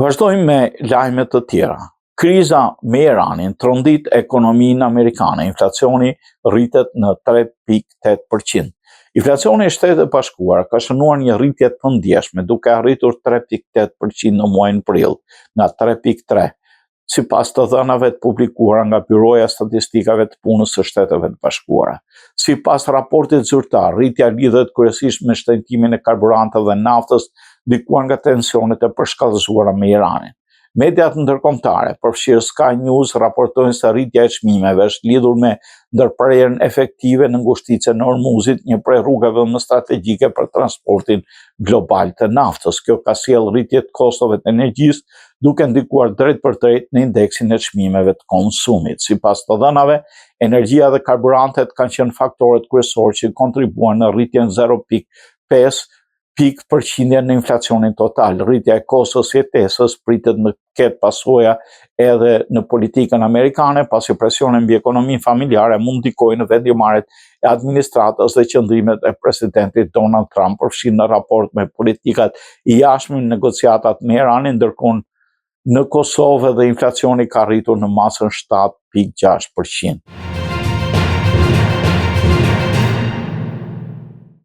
Vazhdojmë me lajme të tjera. Kriza me Iranin trondit ekonominë amerikane, inflacioni rritet në 3.8%. Inflacioni i Shtetit e Bashkuar ka shënuar një rritje të ndjeshme, duke arritur 3.8% në muajin prill, nga 3.3%, sipas të dhënave të publikuara nga Byroja e Statistikave të Punës së Shteteve të Bashkuara. Sipas raportit zyrtar, rritja lidhet kryesisht me shtrëngimin e karburanteve dhe naftës, ndikuar nga tensionet e përshkallëzuara me Iranin. Mediat ndërkombëtare, përfshirë Sky News, raportojnë se rritja e çmimeve është lidhur me ndërprerjen efektive në ngushticën e Hormuzit, një prej rrugëve më strategjike për transportin global të naftës. Kjo ka sjellë rritje të kostove të energjisë, duke ndikuar drejt për drejt në indeksin e çmimeve të konsumit. Sipas të dhënave, energjia dhe karburantet kanë qenë faktorët kryesorë që kontribuan në rritjen 0.5 pikë përqindje në inflacionin total. Rritja e kostës së jetesës pritet të ketë pasoja edhe në politikën amerikane, pasi presioni mbi ekonominë familjare mund ndikojë në vendimarrjet e administratës dhe qëndrimet e presidentit Donald Trump, përfshirë në raport me politikat e jashtme në negociatat me Iranin, ndërkohë në Kosovë dhe inflacioni ka rritur në masën 7.6%.